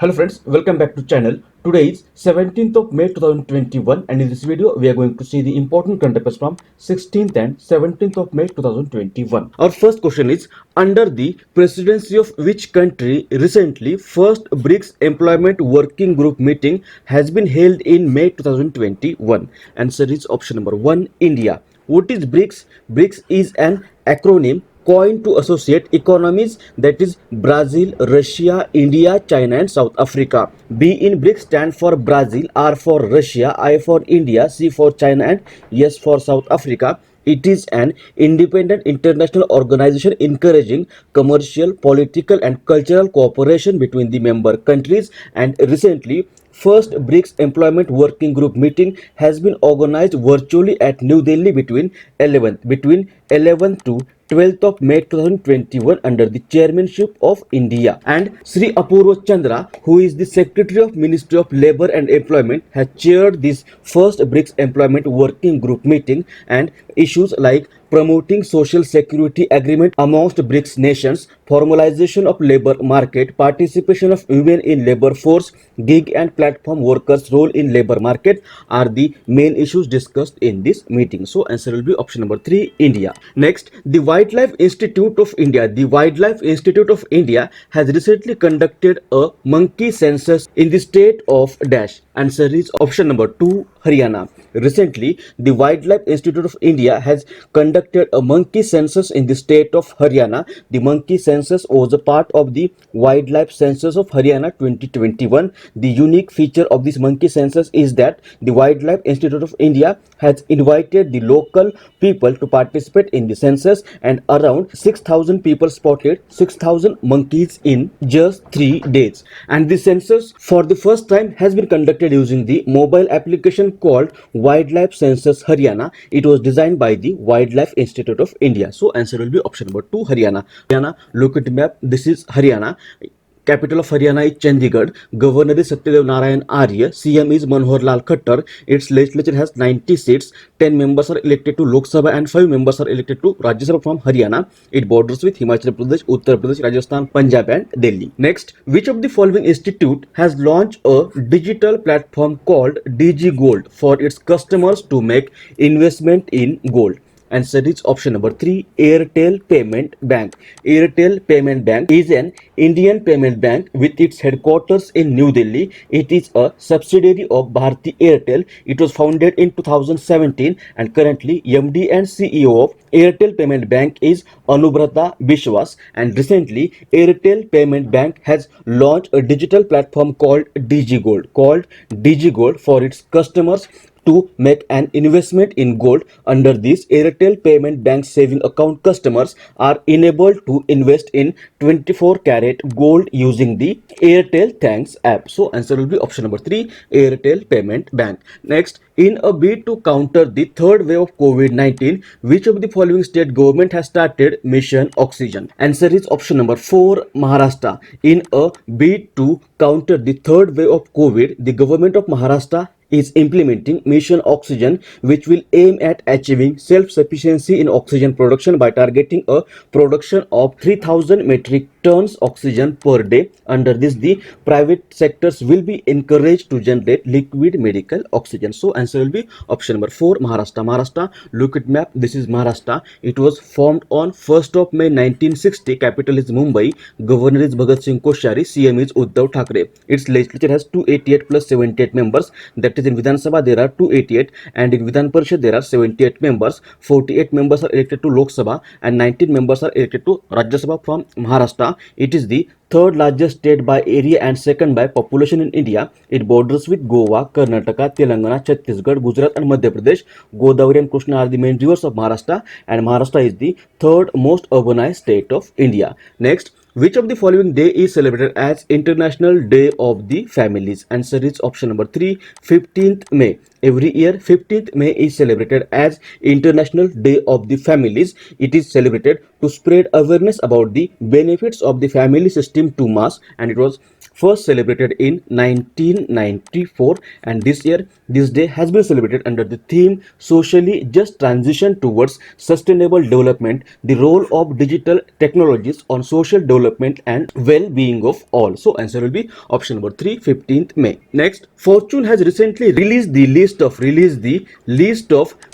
Hello friends, welcome back to channel. Today is 17th of May 2021 and in this video we are going to see the important current affairs from 16th and 17th of May 2021. Our first question is, under the presidency of which country recently first BRICS Employment Working Group meeting has been held in May 2021? Answer is option number 1, India. What is BRICS? BRICS is an acronym coined to associate economies, that is Brazil, Russia, India, China and South Africa. B in BRICS stand for Brazil, R for Russia, I for India, C for China and S for South Africa. It is an independent international organization encouraging commercial, political and cultural cooperation between the member countries, and recently first BRICS Employment Working Group meeting has been organized virtually at New Delhi between 11th to 12th of May 2021 under the chairmanship of India. And Sri Apurva Chandra, who is the Secretary of Ministry of Labour and Employment, has chaired this first BRICS Employment Working Group meeting, and issues like promoting social security agreement amongst BRICS nations, formalization of labor market, participation of women in labor force, gig and platform workers' role in labor market are the main issues discussed in this meeting. So answer will be option number 3, India. Next, the Wildlife Institute of India. The Wildlife Institute of India has recently conducted a monkey census in the state of dash. Answer is option number 2, Haryana. Recently, the Wildlife Institute of India has conducted a monkey census in the state of Haryana. The monkey census was a part of the Wildlife Census of Haryana 2021. The unique feature of this monkey census is that the Wildlife Institute of India has invited the local people to participate in the census, and around 6,000 people spotted 6,000 monkeys in just 3 days. And the census for the first time has been conducted using the mobile application called Wildlife Census Haryana. It was designed by the Wildlife Institute of India. So answer will be option number 2, Haryana. Haryana, look at the map. This is Haryana. Capital of Haryana is Chandigarh. Governor is Satyadev Narayan Arya. CM is Manohar Lal Khattar. Its legislature has 90 seats. 10 members are elected to Lok Sabha and 5 members are elected to Rajya Sabha from Haryana. It borders with Himachal Pradesh, Uttar Pradesh, Rajasthan, Punjab and Delhi. Next, which of the following institute has launched a digital platform called DG Gold for its customers to make investment in gold? Answer is option number 3, Airtel Payment Bank. Airtel Payment Bank is an Indian payment bank with its headquarters in New Delhi. It is a subsidiary of Bharti Airtel. It was founded in 2017 and currently MD and CEO of Airtel Payment Bank is Anubrata Biswas, and recently Airtel Payment Bank has launched a digital platform called DG Gold for its customers to make an investment in gold. Under this, Airtel Payment Bank saving account customers are enabled to invest in 24 karat gold using the Airtel Thanks app. So answer will be option number 3, Airtel Payment Bank. Next, in a bid to counter the third wave of COVID-19, which of the following state government has started Mission Oxygen? Answer is option number 4, Maharashtra. In a bid to counter the third wave of COVID, the government of Maharashtra is implementing Mission Oxygen, which will aim at achieving self-sufficiency in oxygen production by targeting a production of 3,000 metric tons oxygen per day. Under this, the private sectors will be encouraged to generate liquid medical oxygen. So answer will be option number 4, Maharashtra. Maharashtra, look at map. This is Maharashtra. It was formed on 1st of May 1960. Capital is Mumbai. Governor is Bhagat Singh Koshari. CM is Uddhav Thackeray. Its legislature has 288 plus 78 members. That is, in Vidhan Sabha there are 288 and in Vidhan Parishad there are 78 members. 48 members are elected to Lok Sabha and 19 members are elected to Rajya Sabha from Maharashtra. It is the third largest state by area and second by population in India. It borders with Goa, Karnataka, Telangana, Chhattisgarh, Gujarat and Madhya Pradesh. Godavari and Krishna are the main rivers of Maharashtra, and Maharashtra is the third most urbanized state of India. Next, which of the following day is celebrated as International Day of the Families? Answer is option number 3, 15th May. Every year, 15th May is celebrated as International Day of the Families. It is celebrated to spread awareness about the benefits of the family system to mass, and it was first celebrated in 1994, and this year this day has been celebrated under the theme Socially Just Transition Towards Sustainable Development, the role of digital technologies on social development and well-being of all. So answer will be option number 3, 15th May. Next, Fortune has recently released the list of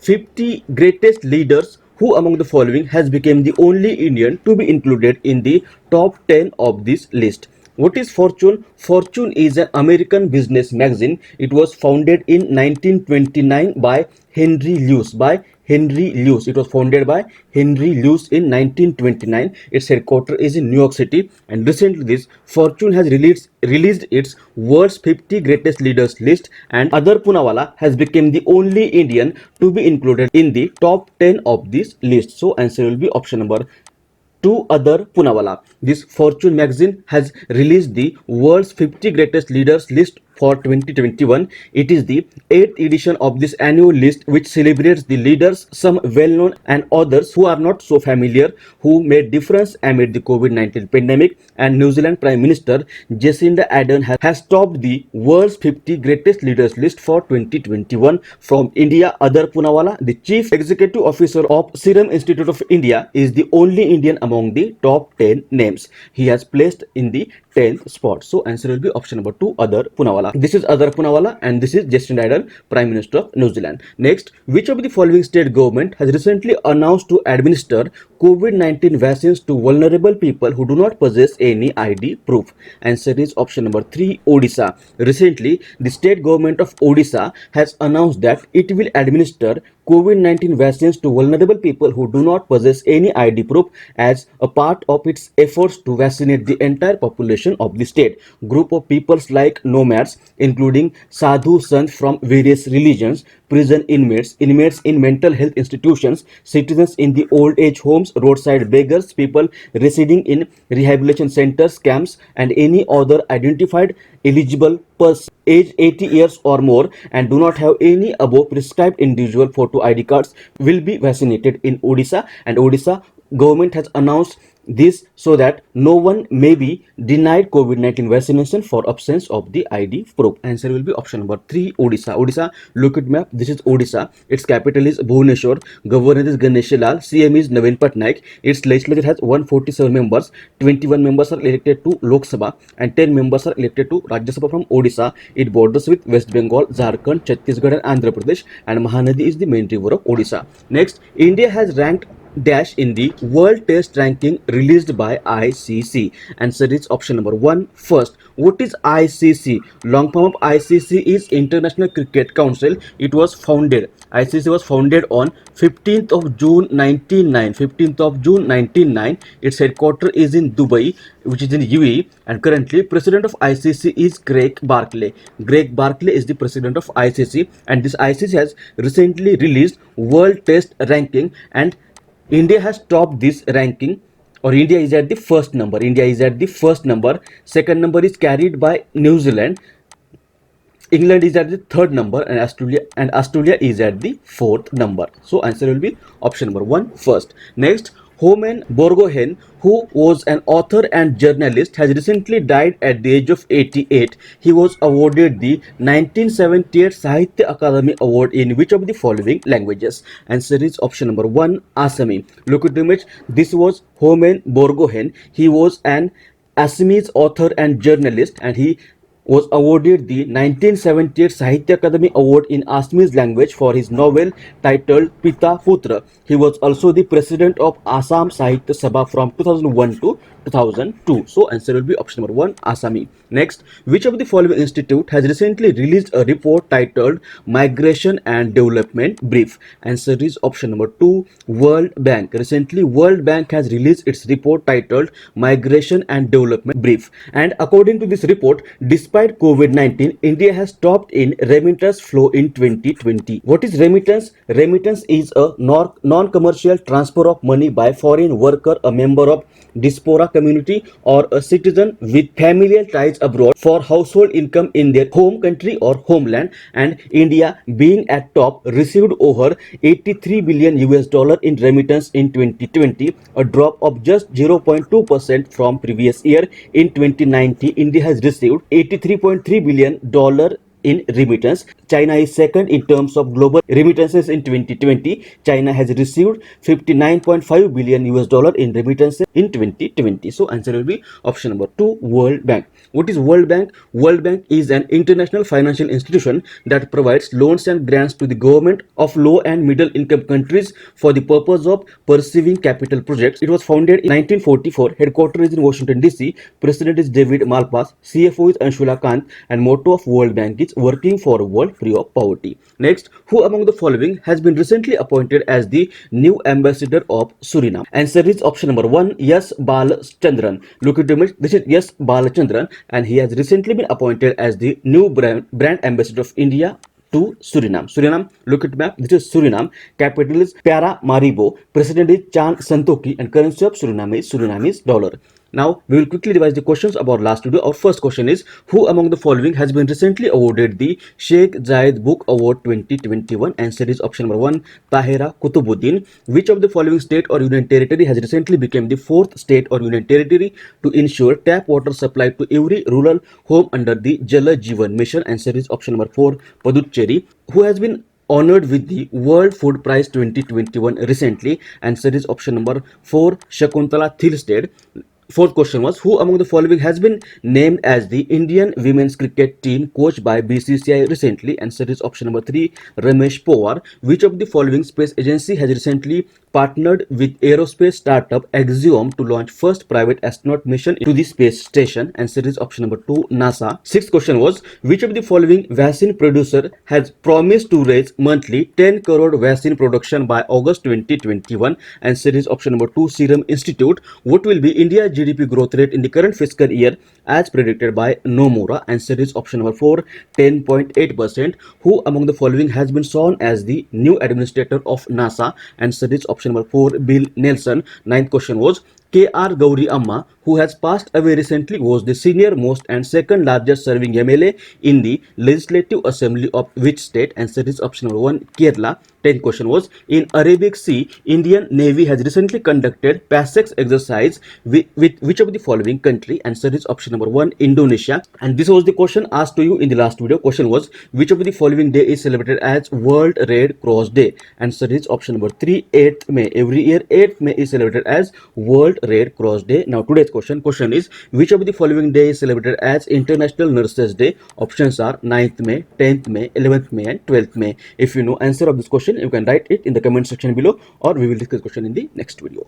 50 greatest leaders. Who among the following has become the only Indian to be included in the top 10 of this list? What is Fortune? Fortune is an American business magazine. It was founded in 1929 by Henry Luce. It was founded by Henry Luce in 1929. Its headquarters is in New York City. And recently, this Fortune has released its world's 50 greatest leaders list, and Adar Poonawalla has become the only Indian to be included in the top 10 of this list. So answer will be option number 2, Adar Poonawalla. This Fortune magazine has released the world's 50 greatest leaders list for 2021. It is the 8th edition of this annual list, which celebrates the leaders, some well-known and others who are not so familiar, who made difference amid the COVID-19 pandemic. And New Zealand Prime Minister Jacinda Ardern has topped the world's 50 greatest leaders list for 2021. From India, Adar Poonawalla, the Chief Executive Officer of Serum Institute of India, is the only Indian among the top 10 names. He has placed in the 10th spot. So answer will be option number 2, Adar Poonawalla. This is Adar Poonawalla and this is Jacinda Ardern, Prime Minister of New Zealand. Next, which of the following state government has recently announced to administer COVID-19 vaccines to vulnerable people who do not possess any ID proof? Answer is option number 3, Odisha. Recently, the state government of Odisha has announced that it will administer COVID-19 vaccines to vulnerable people who do not possess any ID proof as a part of its efforts to vaccinate the entire population of the state. Group of peoples like nomads, including sadhu sants from various religions, prison inmates, inmates in mental health institutions, citizens in the old age homes, roadside beggars, people residing in rehabilitation centers, camps, and any other identified eligible person age 80 years or more and do not have any above prescribed individual photo ID cards will be vaccinated in Odisha. And Odisha government has announced this so that no one may be denied COVID-19 vaccination for absence of the ID proof. Answer will be option number 3, Odisha. Odisha, look at map. This is Odisha. Its capital is Bhubaneswar. Governor is Ganesh Lal. CM is Naveen Patnaik. Its legislature has 147 members. 21 members are elected to Lok Sabha and 10 members are elected to Rajya Sabha from Odisha. It borders with West Bengal, Jharkhand, Chhattisgarh and Andhra Pradesh, and Mahanadi is the main river of Odisha. Next, India has ranked dash in the World Test Ranking released by ICC. Answer is option number 1, first. What is ICC? Long form of ICC is International Cricket Council. It was founded. ICC was founded on 15th of June 1909. 15th of June 1909. Its headquarters is in Dubai, which is in UAE, and currently president of ICC is Greg Barclay. Greg Barclay is the president of ICC, and this ICC has recently released World Test Ranking, and India has topped this ranking, or India is at the first number. Second number is carried by New Zealand. England is at the third number, and Australia is at the fourth number. So answer will be option number 1, first. Next, Homan Borgohain, who was an author and journalist, has recently died at the age of 88. He was awarded the 1978 Sahitya Akademi Award in which of the following languages? Answer is option number 1, Assami. Look at the image. This was Homan Borgohain. He was an Assamese author and journalist, and he was awarded the 1978 Sahitya Akademi Award in Assamese language for his novel titled Pita Putra. He was also the president of Assam Sahitya Sabha from 2001 to 2002. So answer will be option number 1, Assami. Next, which of the following institute has recently released a report titled Migration and Development Brief? Answer is option number 2, World Bank. Recently, World Bank has released its report titled Migration and Development Brief. And according to this report, despite COVID-19, India has topped in remittance flow in 2020. What is remittance? Remittance is a non-commercial transfer of money by foreign worker, a member of diaspora community or a citizen with familial ties abroad for household income in their home country or homeland, and India being at top received over 83 billion US dollar in remittance in 2020, a drop of just 0.2% from previous year. In 2019, India has received 83.3 billion dollar in remittance. China is second in terms of global remittances in 2020. China has received 59.5 billion US dollar in remittances in 2020. So answer will be option number 2, World Bank. What is World Bank? World Bank is an international financial institution that provides loans and grants to the government of low and middle income countries for the purpose of pursuing capital projects. It was founded in 1944. Headquarters is in Washington DC. President is David Malpass. CFO is Anshula Kant. And motto of World Bank is working for a world free of poverty. Next, who among the following has been recently appointed as the new ambassador of Suriname? Answer is option number 1, Yes Balachandran. Look at the image. This is Yes Balachandran, and he has recently been appointed as the new brand ambassador of India to Suriname. Suriname, look at the map. This is Suriname. Capital is Paramaribo. President is Chan Santoki, and currency of Suriname is Surinamese dollar. Now, we will quickly revise the questions about last video. Our first question is, who among the following has been recently awarded the Sheikh Zayed Book Award 2021? Answer is option number 1, Tahira Kutubuddin. Which of the following state or union territory has recently become the 4th state or union territory to ensure tap water supply to every rural home under the Jal Jeevan Mission? Answer is option number 4, Puducherry. Who has been honored with the World Food Prize 2021 recently? Answer is option number 4, Shakuntala Thilsted. Fourth question was, who among the following has been named as the Indian women's cricket team coached by BCCI recently? Answer is option number 3, Ramesh Pawar. Which of the following space agency has recently partnered with aerospace startup Axiom to launch first private astronaut mission to the space station? Answer is option number 2, NASA. Sixth question was, which of the following vaccine producer has promised to raise monthly 10 crore vaccine production by August 2021? Answer is option number 2, Serum Institute. What will be India's GDP growth rate in the current fiscal year as predicted by Nomura? Answer is option number 4, 10.8%. Who among the following has been sworn as the new administrator of NASA? Answer is option number 4, Bill Nelson. Ninth question was, K.R. Gauri Amma, who has passed away recently, was the senior most and second largest serving MLA in the Legislative Assembly of which state? Answer is option number 1, Kerala. 10th question was, in Arabic Sea, Indian Navy has recently conducted PASEX exercise with which of the following country? Answer is option number 1, Indonesia. And this was the question asked to you in the last video. Question was, which of the following day is celebrated as World Red Cross Day? Answer is option number 3, 8th May. Every year 8th May is celebrated as World Red Cross Day. Now today's question is, which of the following day is celebrated as International Nurses Day? Options are 9th May, 10th May, 11th May and 12th May. If you know answer of this question, you can write it in the comment section below, or we will discuss question in the next video.